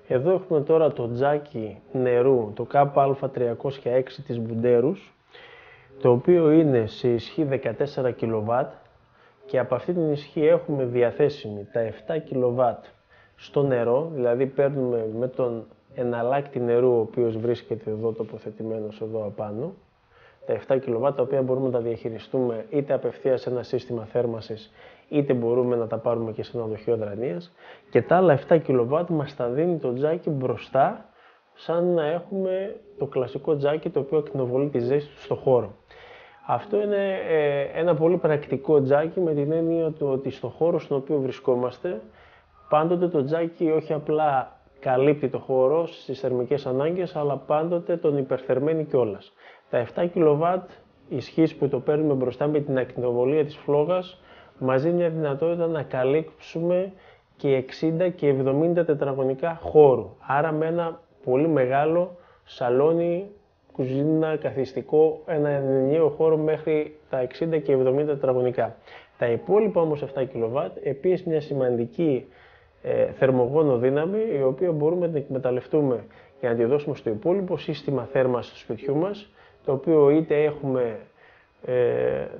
Εδώ έχουμε τώρα το τζάκι νερού, το KA306 της Μπουντέρους, το οποίο είναι σε ισχύ 14 kW και από αυτή την ισχύ έχουμε διαθέσιμη τα 7 kW στο νερό, δηλαδή παίρνουμε με τον εναλλάκτη νερού, ο οποίος βρίσκεται εδώ τοποθετημένος εδώ απάνω, τα 7 kW, τα οποία μπορούμε να τα διαχειριστούμε είτε απευθείας σε ένα σύστημα θέρμανσης, είτε μπορούμε να τα πάρουμε και σε ένα δοχείο δρανείας, και τα άλλα 7 kW μας τα δίνει το τζάκι μπροστά, σαν να έχουμε το κλασικό τζάκι το οποίο ακτινοβολεί τη ζέστη του στο χώρο. Αυτό είναι ένα πολύ πρακτικό τζάκι, με την έννοια του ότι στο χώρο στον οποίο βρισκόμαστε, πάντοτε το τζάκι όχι απλά καλύπτει το χώρο στις θερμικές ανάγκες, αλλά πάντοτε τον υπερθερμαίνει κιόλας. Τα 7 kW ισχύς που το παίρνουμε μπροστά με την ακτινοβολία της φλόγας μας δίνει μια δυνατότητα να καλύψουμε και 60 και 70 τετραγωνικά χώρου. Άρα με ένα πολύ μεγάλο σαλόνι, κουζίνα, καθιστικό, ένα ενιαίο χώρο μέχρι τα 60 και 70 τετραγωνικά. Τα υπόλοιπα όμως 7 kW, επίσης μια σημαντική θερμογόνο δύναμη, η οποία μπορούμε να την εκμεταλλευτούμε για να τη δώσουμε στο υπόλοιπο σύστημα θέρμανσης του σπιτιού μας, το οποίο είτε έχουμε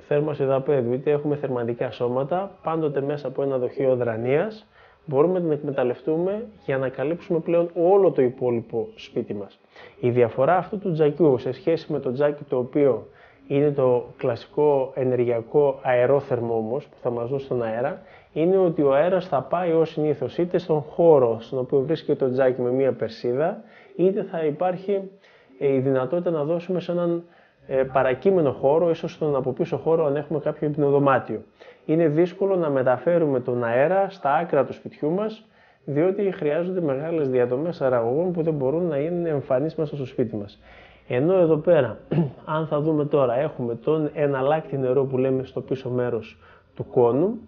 θέρμανση δαπέδου, είτε έχουμε θερμαντικά σώματα, πάντοτε μέσα από ένα δοχείο δρανείας, μπορούμε να την εκμεταλλευτούμε για να καλύψουμε πλέον όλο το υπόλοιπο σπίτι μας. Η διαφορά αυτού του τζακιού σε σχέση με το τζάκι το οποίο είναι το κλασικό ενεργειακό αερόθερμο όμως, που θα μας δώσει τον αέρα, είναι ότι ο αέρας θα πάει ως συνήθως είτε στον χώρο στον οποίο βρίσκεται το τζάκι με μία περσίδα, είτε θα υπάρχει η δυνατότητα να δώσουμε σε έναν παρακείμενο χώρο, ίσως στον από πίσω χώρο αν έχουμε κάποιο υπνοδωμάτιο. Είναι δύσκολο να μεταφέρουμε τον αέρα στα άκρα του σπιτιού μας, διότι χρειάζονται μεγάλες διαδομές αεραγωγών που δεν μπορούν να είναι εμφανείς μέσα στο σπίτι μας. Ενώ εδώ πέρα, αν θα δούμε τώρα, έχουμε τον εναλλάκτη νερό που λέμε στο πίσω μέρος του κόνου,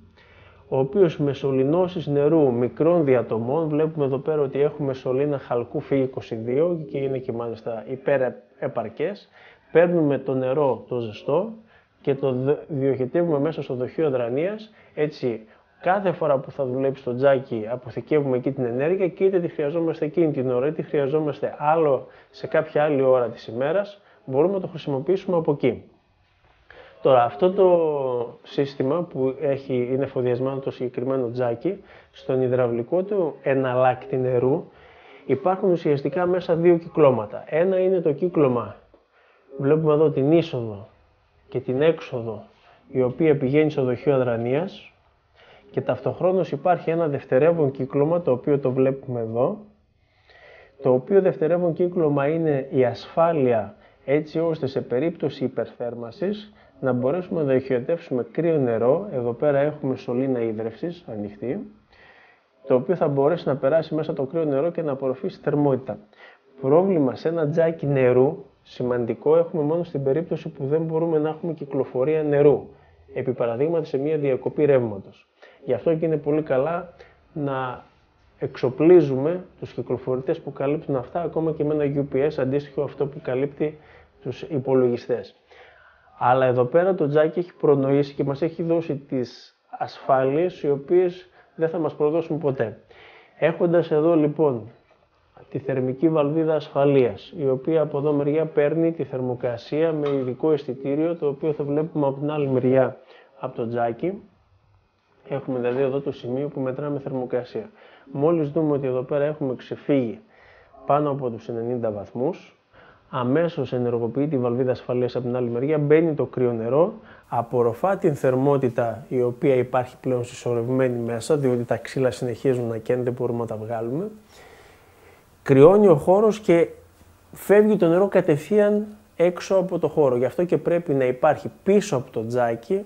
ο οποίος με σωληνώσεις νερού μικρών διατομών, βλέπουμε εδώ πέρα ότι έχουμε σωλήνα χαλκού Φ22 και είναι και μάλιστα υπερεπαρκές. Παίρνουμε το νερό το ζεστό και το διοχετεύουμε μέσα στο δοχείο δρανείας, έτσι κάθε φορά που θα δουλέψει το τζάκι αποθηκεύουμε εκεί την ενέργεια και είτε τη χρειαζόμαστε εκείνη την ώρα είτε τη χρειαζόμαστε άλλο σε κάποια άλλη ώρα της ημέρας, μπορούμε να το χρησιμοποιήσουμε από εκεί. Τώρα, αυτό το σύστημα που είναι εφοδιασμένο το συγκεκριμένο τζάκι, στον υδραυλικό του εναλλάκτη νερού υπάρχουν ουσιαστικά μέσα δύο κυκλώματα. Ένα είναι το κύκλωμα, βλέπουμε εδώ την είσοδο και την έξοδο, η οποία πηγαίνει στο δοχείο δρανείας, και ταυτοχρόνως υπάρχει ένα δευτερεύον κύκλωμα, το οποίο το βλέπουμε εδώ, το οποίο δευτερεύον κύκλωμα είναι η ασφάλεια, έτσι ώστε σε περίπτωση υπερθέρμανσης να μπορέσουμε να διοχετεύσουμε κρύο νερό. Εδώ πέρα έχουμε σωλήνα ίδρευσης ανοιχτή, το οποίο θα μπορέσει να περάσει μέσα το κρύο νερό και να απορροφήσει θερμότητα. Πρόβλημα σε ένα τζάκι νερού σημαντικό έχουμε μόνο στην περίπτωση που δεν μπορούμε να έχουμε κυκλοφορία νερού, επί παραδείγματι σε μια διακοπή ρεύματος. Γι' αυτό και είναι πολύ καλά να εξοπλίζουμε τους κυκλοφορητές που καλύπτουν αυτά, ακόμα και με ένα UPS αντίστοιχο αυτό που καλύπτει τους υπολογιστές. Αλλά εδώ πέρα το τζάκι έχει προνοήσει και μας έχει δώσει τις ασφάλειες οι οποίες δεν θα μας προδώσουν ποτέ. Έχοντας εδώ λοιπόν τη θερμική βαλβίδα ασφαλείας, η οποία από εδώ μεριά παίρνει τη θερμοκρασία με ειδικό αισθητήριο, το οποίο θα βλέπουμε από την άλλη μεριά από το τζάκι. Έχουμε δηλαδή εδώ το σημείο που μετράμε θερμοκρασία. Μόλις δούμε ότι εδώ πέρα έχουμε ξεφύγει πάνω από τους 90 βαθμούς, αμέσως ενεργοποιεί τη βαλβίδα ασφαλείας από την άλλη μεριά, μπαίνει το κρύο νερό, απορροφά την θερμότητα η οποία υπάρχει πλέον συσσωρευμένη μέσα, διότι τα ξύλα συνεχίζουν να καίνε, δεν μπορούμε να τα βγάλουμε. Κρυώνει ο χώρος και φεύγει το νερό κατευθείαν έξω από το χώρο. Γι' αυτό και πρέπει να υπάρχει πίσω από το τζάκι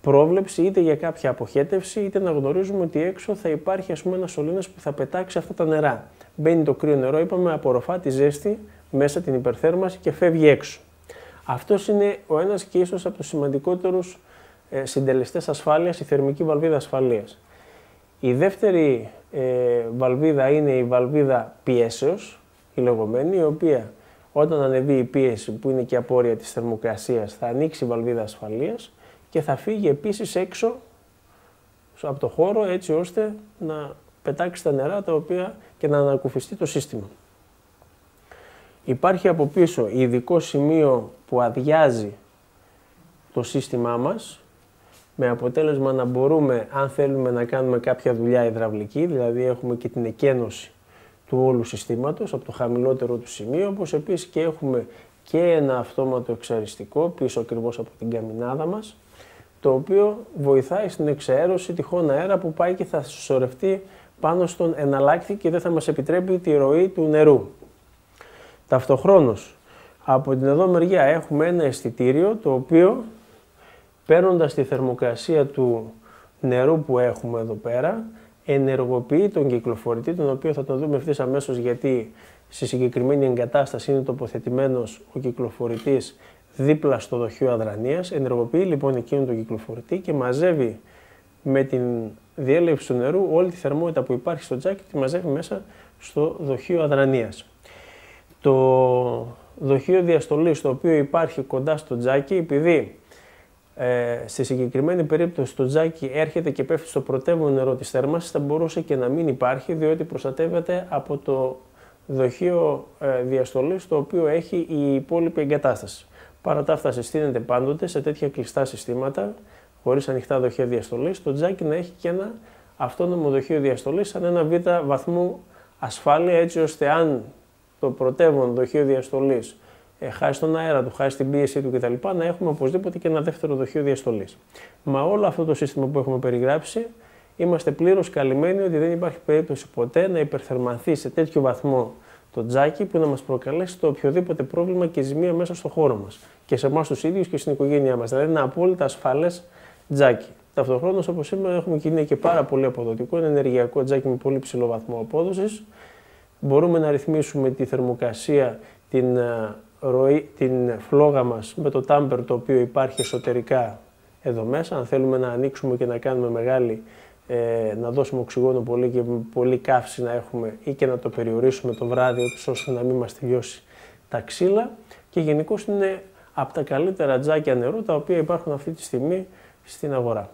πρόβλεψη είτε για κάποια αποχέτευση, είτε να γνωρίζουμε ότι έξω θα υπάρχει ένας σωλήνας που θα πετάξει αυτά τα νερά. Μπαίνει το κρύο νερό, είπαμε, απορροφά τη ζέστη μέσα την υπερθέρμανση και φεύγει έξω. Αυτός είναι ο ένας και ίσως από τους σημαντικότερους συντελεστές ασφάλειας, η θερμική βαλβίδα ασφαλείας. Η δεύτερη βαλβίδα είναι η βαλβίδα πιέσεως, η λεγόμενη, η οποία όταν ανεβεί η πίεση, που είναι και απόρρια της θερμοκρασίας, θα ανοίξει η βαλβίδα ασφαλείας και θα φύγει επίσης έξω από το χώρο, έτσι ώστε να πετάξει τα νερά τα οποία και να ανακουφιστεί το σύστημα. Υπάρχει από πίσω ειδικό σημείο που αδειάζει το σύστημά μας, με αποτέλεσμα να μπορούμε, αν θέλουμε να κάνουμε κάποια δουλειά υδραυλική, δηλαδή έχουμε και την εκένωση του όλου συστήματος από το χαμηλότερο του σημείο, όπως επίσης και έχουμε και ένα αυτόματο εξαριστικό πίσω ακριβώς από την καμινάδα μας, το οποίο βοηθάει στην εξαέρωση τυχόν αέρα που πάει και θα συσσωρευτεί πάνω στον εναλλάκτη και δεν θα μας επιτρέπει τη ροή του νερού. Ταυτοχρόνως, από την εδώ μεριά έχουμε ένα αισθητήριο το οποίο, παίρνοντας τη θερμοκρασία του νερού που έχουμε εδώ πέρα, ενεργοποιεί τον κυκλοφορητή, τον οποίο θα τον δούμε ευθύς αμέσως γιατί στη συγκεκριμένη εγκατάσταση είναι τοποθετημένος ο κυκλοφορητής δίπλα στο δοχείο αδρανείας. Ενεργοποιεί λοιπόν εκείνον τον κυκλοφορητή και μαζεύει με την διέλευση του νερού όλη τη θερμότητα που υπάρχει στο τζάκι, τη μαζεύει μέσα στο δοχείο αδρανείας. Το δοχείο διαστολής το οποίο υπάρχει κοντά στο τζάκι, επειδή στη συγκεκριμένη περίπτωση το τζάκι έρχεται και πέφτει στο πρωτεύον νερό της θέρμανσης, θα μπορούσε και να μην υπάρχει, διότι προστατεύεται από το δοχείο διαστολής το οποίο έχει η υπόλοιπη εγκατάσταση. Παρά τα αυτά, συστήνεται πάντοτε σε τέτοια κλειστά συστήματα, χωρίς ανοιχτά δοχεία διαστολής, το τζάκι να έχει και ένα αυτόνομο δοχείο διαστολής σαν ένα β' βαθμού ασφάλεια, έτσι ώστε αν το πρωτεύον δοχείο διαστολής χάσει τον αέρα του, χάσει την πίεση του κτλ., να έχουμε οπωσδήποτε και ένα δεύτερο δοχείο διαστολής. Μα όλο αυτό το σύστημα που έχουμε περιγράψει, είμαστε πλήρως καλυμμένοι ότι δεν υπάρχει περίπτωση ποτέ να υπερθερμανθεί σε τέτοιο βαθμό το τζάκι που να μας προκαλέσει το οποιοδήποτε πρόβλημα και ζημία μέσα στο χώρο μας και σε εμάς τους ίδιους και στην οικογένειά μας. Δηλαδή, ένα απόλυτα ασφαλές τζάκι. Ταυτοχρόνως, όπως σήμερα, έχουμε και είναι και πάρα πολύ αποδοτικό, ένα ενεργειακό τζάκι με πολύ ψηλό βαθμό απόδοσης. Μπορούμε να ρυθμίσουμε τη θερμοκρασία, την φλόγα μας με το τάμπερ το οποίο υπάρχει εσωτερικά εδώ μέσα. Αν θέλουμε να ανοίξουμε και να κάνουμε μεγάλη, να δώσουμε οξυγόνο πολύ και πολύ καύση να έχουμε ή και να το περιορίσουμε το βράδυ ώστε να μην μας τελειώσει τα ξύλα. Και γενικώς είναι από τα καλύτερα τζάκια νερού τα οποία υπάρχουν αυτή τη στιγμή στην αγορά.